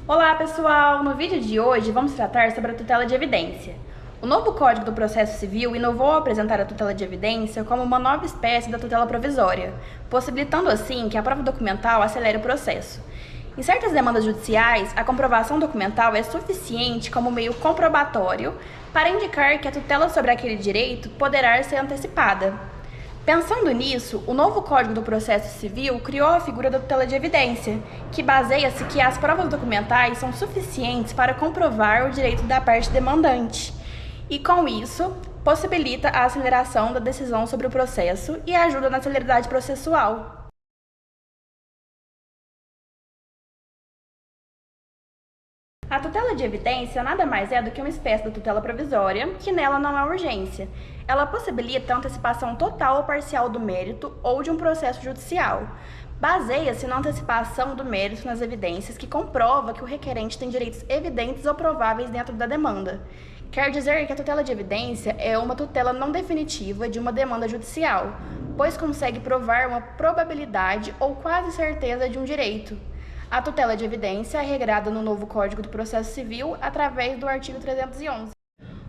Olá pessoal! No vídeo de hoje vamos tratar sobre a tutela de evidência. O novo Código do Processo Civil inovou ao apresentar a tutela de evidência como uma nova espécie da tutela provisória, possibilitando assim que a prova documental acelere o processo. Em certas demandas judiciais, a comprovação documental é suficiente como meio comprobatório para indicar que a tutela sobre aquele direito poderá ser antecipada. Pensando nisso, o novo Código do Processo Civil criou a figura da tutela de evidência, que baseia-se que as provas documentais são suficientes para comprovar o direito da parte demandante, e com isso, possibilita a aceleração da decisão sobre o processo e ajuda na celeridade processual. A tutela de evidência nada mais é do que uma espécie de tutela provisória, que nela não há urgência. Ela possibilita a antecipação total ou parcial do mérito ou de um processo judicial. Baseia-se na antecipação do mérito nas evidências que comprova que o requerente tem direitos evidentes ou prováveis dentro da demanda. Quer dizer que a tutela de evidência é uma tutela não definitiva de uma demanda judicial, pois consegue provar uma probabilidade ou quase certeza de um direito. A tutela de evidência é regrada no novo Código do Processo Civil através do artigo 311.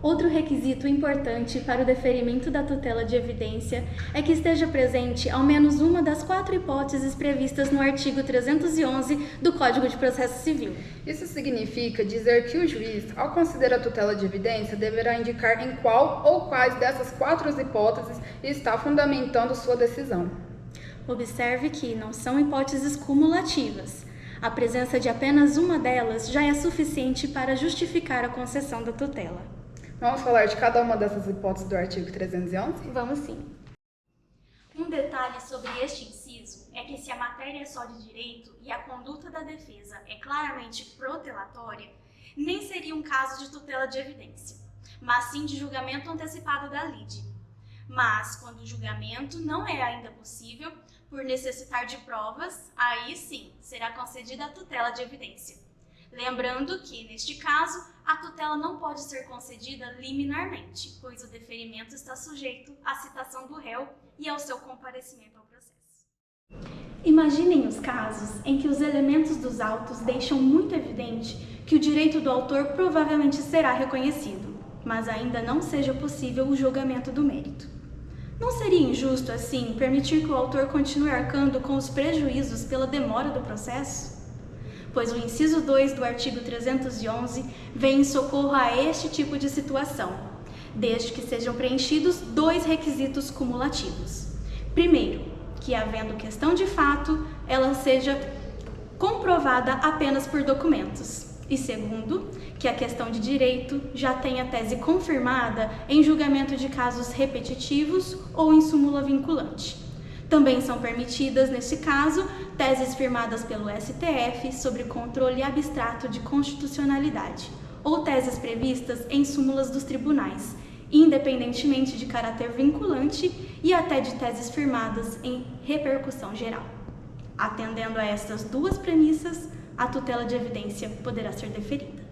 Outro requisito importante para o deferimento da tutela de evidência é que esteja presente ao menos uma das 4 hipóteses previstas no artigo 311 do Código de Processo Civil. Isso significa dizer que o juiz, ao considerar a tutela de evidência, deverá indicar em qual ou quais dessas 4 hipóteses está fundamentando sua decisão. Observe que não são hipóteses cumulativas. A presença de apenas uma delas já é suficiente para justificar a concessão da tutela. Vamos falar de cada uma dessas hipóteses do artigo 311? Vamos sim. Um detalhe sobre este inciso é que se a matéria é só de direito e a conduta da defesa é claramente protelatória, nem seria um caso de tutela de evidência, mas sim de julgamento antecipado da lide. Mas, quando o julgamento não é ainda possível, por necessitar de provas, aí sim será concedida a tutela de evidência. Lembrando que, neste caso, a tutela não pode ser concedida liminarmente, pois o deferimento está sujeito à citação do réu e ao seu comparecimento ao processo. Imaginem os casos em que os elementos dos autos deixam muito evidente que o direito do autor provavelmente será reconhecido, mas ainda não seja possível o julgamento do mérito. Não seria injusto, assim, permitir que o autor continue arcando com os prejuízos pela demora do processo? Pois o inciso 2 do artigo 311 vem em socorro a este tipo de situação, desde que sejam preenchidos 2 requisitos cumulativos. Primeiro, que havendo questão de fato, ela seja comprovada apenas por documentos. E segundo, que a questão de direito já tenha tese confirmada em julgamento de casos repetitivos ou em súmula vinculante. Também são permitidas, nesse caso, teses firmadas pelo STF sobre controle abstrato de constitucionalidade, ou teses previstas em súmulas dos tribunais, independentemente de caráter vinculante e até de teses firmadas em repercussão geral. Atendendo a estas 2 premissas, a tutela de evidência poderá ser deferida.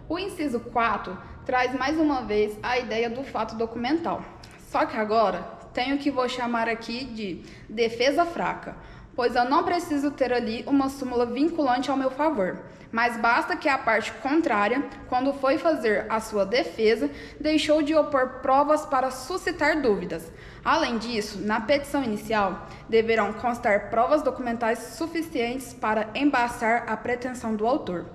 O inciso 4 traz mais uma vez a ideia do fato documental. Só que agora tenho o que vou chamar aqui de defesa fraca, pois eu não preciso ter ali uma súmula vinculante ao meu favor, mas basta que a parte contrária, quando foi fazer a sua defesa, deixou de opor provas para suscitar dúvidas. Além disso, na petição inicial, deverão constar provas documentais suficientes para embaçar a pretensão do autor.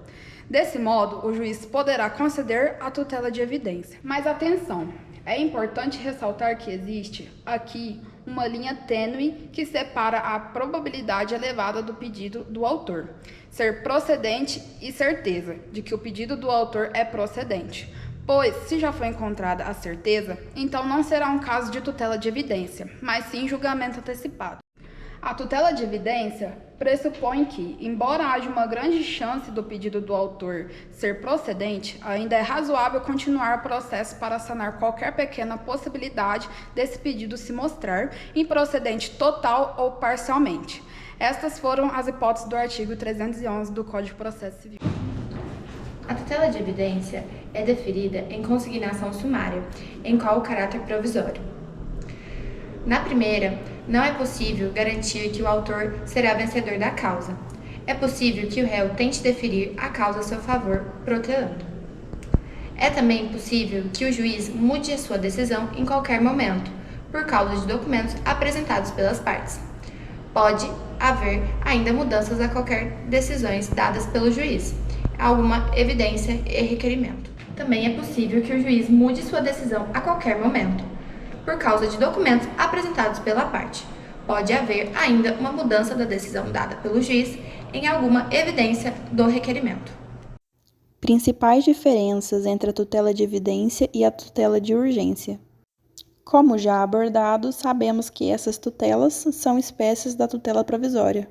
Desse modo, o juiz poderá conceder a tutela de evidência. Mas atenção, é importante ressaltar que existe aqui uma linha tênue que separa a probabilidade elevada do pedido do autor ser procedente e certeza de que o pedido do autor é procedente. Pois, se já foi encontrada a certeza, então não será um caso de tutela de evidência, mas sim julgamento antecipado. A tutela de evidência pressupõe que, embora haja uma grande chance do pedido do autor ser procedente, ainda é razoável continuar o processo para sanar qualquer pequena possibilidade desse pedido se mostrar improcedente total ou parcialmente. Estas foram as hipóteses do artigo 311 do Código de Processo Civil. A tutela de evidência é deferida em consignação sumária, em qual o caráter provisório. Na primeira, não é possível garantir que o autor será vencedor da causa. É possível que o réu tente deferir a causa a seu favor, protelando. É também possível que o juiz mude a sua decisão em qualquer momento, por causa de documentos apresentados pelas partes. Pode haver ainda mudanças a qualquer decisões dadas pelo juiz, alguma evidência e requerimento. Também é possível que o juiz mude sua decisão a qualquer momento, por causa de documentos apresentados pela parte. Pode haver ainda uma mudança da decisão dada pelo juiz em alguma evidência do requerimento. Principais diferenças entre a tutela de evidência e a tutela de urgência. Como já abordado, sabemos que essas tutelas são espécies da tutela provisória.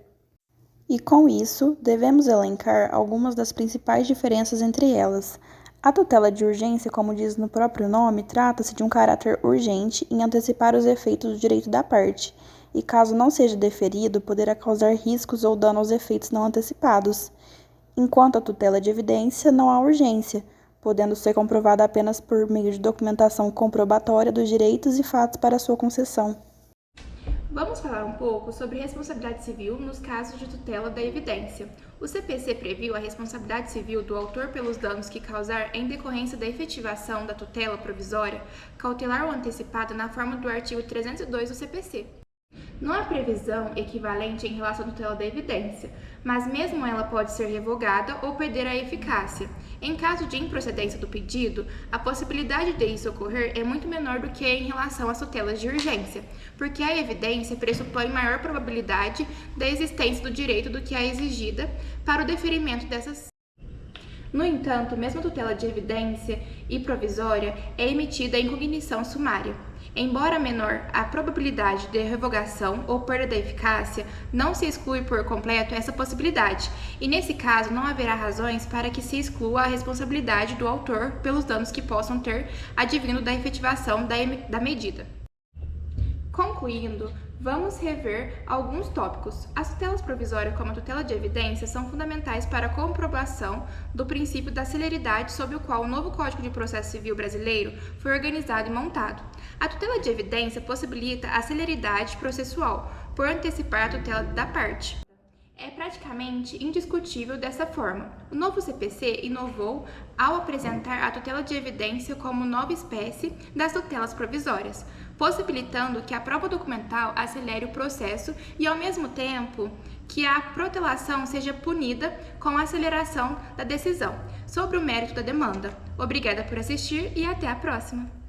E com isso, devemos elencar algumas das principais diferenças entre elas. A tutela de urgência, como diz no próprio nome, trata-se de um caráter urgente em antecipar os efeitos do direito da parte, e caso não seja deferido, poderá causar riscos ou dano aos efeitos não antecipados. Enquanto a tutela de evidência, não há urgência, podendo ser comprovada apenas por meio de documentação comprobatória dos direitos e fatos para sua concessão. Vamos falar um pouco sobre responsabilidade civil nos casos de tutela da evidência. O CPC previu a responsabilidade civil do autor pelos danos que causar em decorrência da efetivação da tutela provisória, cautelar ou antecipada na forma do artigo 302 do CPC. Não há previsão equivalente em relação à tutela da evidência, mas mesmo ela pode ser revogada ou perder a eficácia. Em caso de improcedência do pedido, a possibilidade de isso ocorrer é muito menor do que em relação às tutelas de urgência, porque a evidência pressupõe maior probabilidade da existência do direito do que a exigida para o deferimento dessas. No entanto, mesmo a tutela de evidência e provisória é emitida em cognição sumária. Embora menor a probabilidade de revogação ou perda da eficácia, não se exclui por completo essa possibilidade, e nesse caso não haverá razões para que se exclua a responsabilidade do autor pelos danos que possam ter advindo da efetivação da medida. Concluindo, vamos rever alguns tópicos. As tutelas provisórias, como a tutela de evidência, são fundamentais para a comprovação do princípio da celeridade sob o qual o novo Código de Processo Civil brasileiro foi organizado e montado. A tutela de evidência possibilita a celeridade processual, por antecipar a tutela da parte. É praticamente indiscutível dessa forma. O novo CPC inovou ao apresentar a tutela de evidência como nova espécie das tutelas provisórias, possibilitando que a prova documental acelere o processo e, ao mesmo tempo, que a protelação seja punida com a aceleração da decisão sobre o mérito da demanda. Obrigada por assistir e até a próxima!